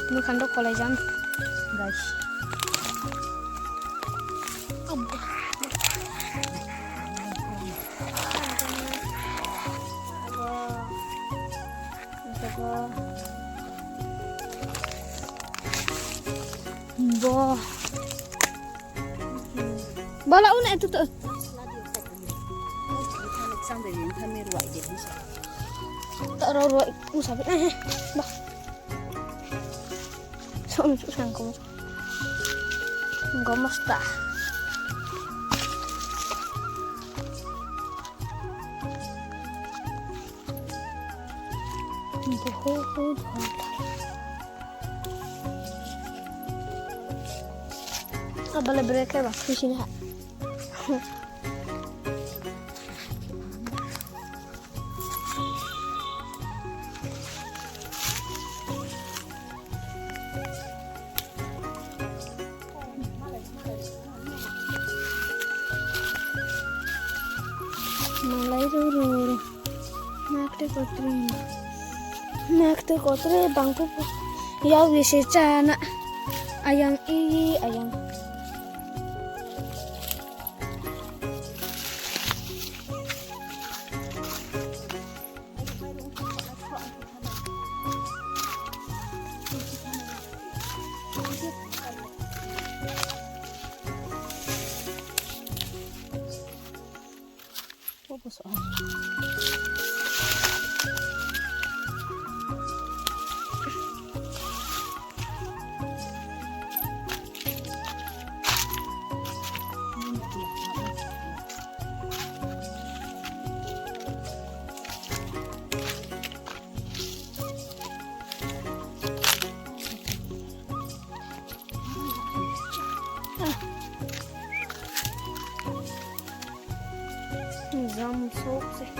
Ini kandok kolay jam, guys. Boh, bala una itu tuh. Tak ruai ku sabi bah. So untuk sangko. Enggak mustah. Boleh bereka bang di sini ha. Malay dulu. Nakte kotre bangku ya bisa cana ayang ayang. Zam soak sih.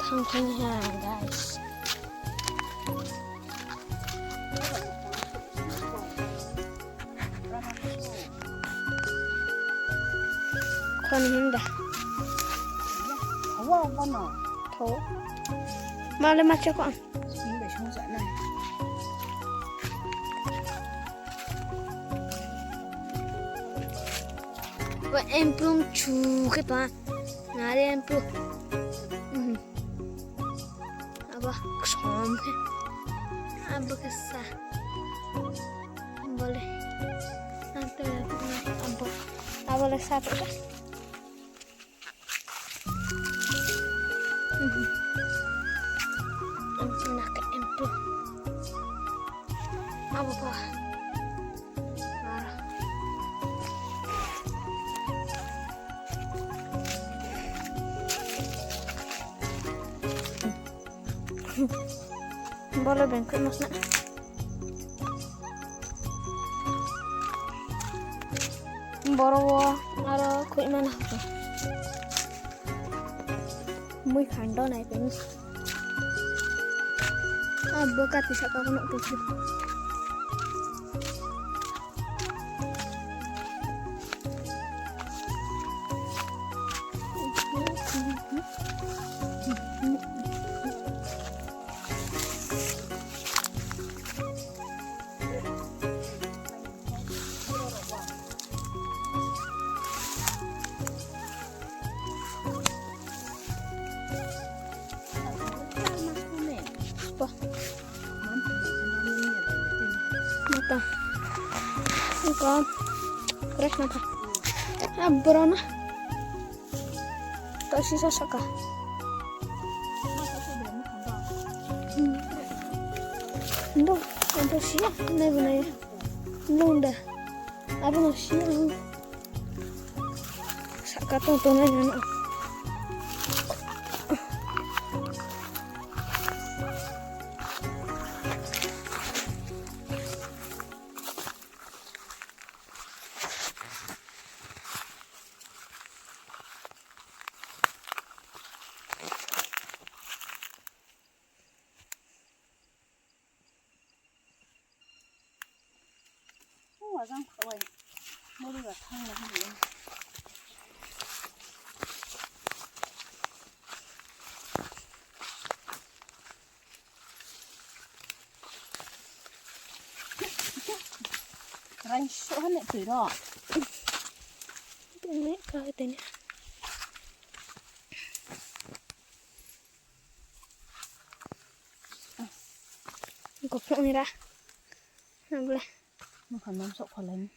Tangkanya guys. Con hinda. Wow, mana? Tahu. Malah macam kau. Ini besok sana. Và em plum chú cái bạn ngã đi em plum apa som apa kesah boleh nanti apa boleh satu dah nak ke em plum apa pak boleh bengkok mas nak boro ada kue mana aku muy khando này pun bekat bisa kau nak tujuh mata engkau keras mata berona tak sisa saka ndo untuk siap nih benar ndo apa masih saka tontonan anak vào răng rồi mua đi vào thang là không được răng số hết lại từ đó Ini kalau ini. Goblok nih, Ra. Nggak boleh. nó còn nắm sọ còn lên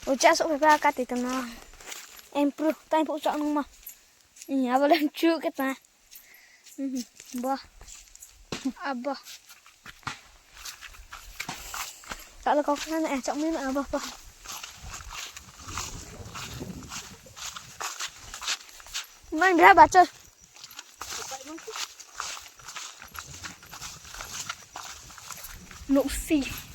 Ucap sok beberapa kali tenang. Improve, tapi pucuk nang mah. Iya, boleh cuk kita. Bah. Abah. Kalau kau kan cok min abah bah. Main berapa coy? Nuksi.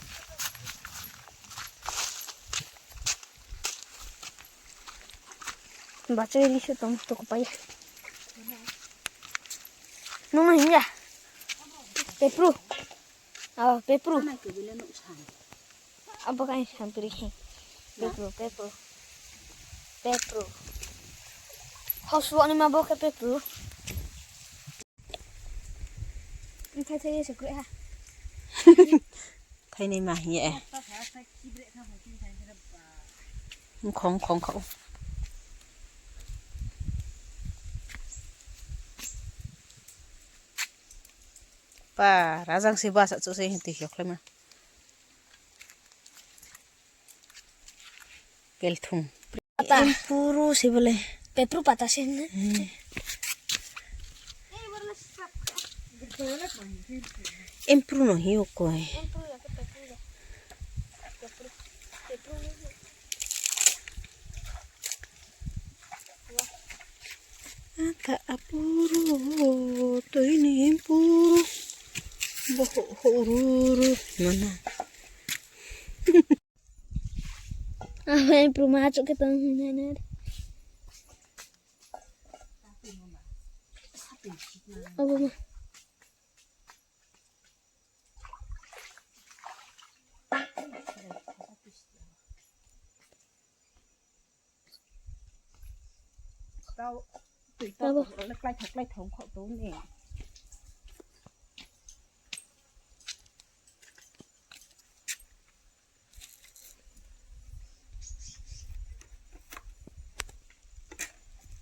Baca ini sih tom tuh kepaya. Nung ini ya. Pepru. Ah, pepru. này cứ lên nụ sàn Apa kan hampir ini? Pepru, pepru. Pepru. Harus buat ni mabuk ke pepru. Ini thay sekut ha. thay này mà nhẹ không không không pa razang si basa chỗ xây hình tiok lắm mà kel thùng Patah. puru sih boleh Pepru patah sini. em puru no hiu koi Pepru ya ke pepru ya. Pepru. Pepru. tak apuru to ini puru boho horuru mana Ah, pepru masuk ke tengah. Apa mah? tao tụi tao lấy thùng khẩu tốn nè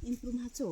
em pun haco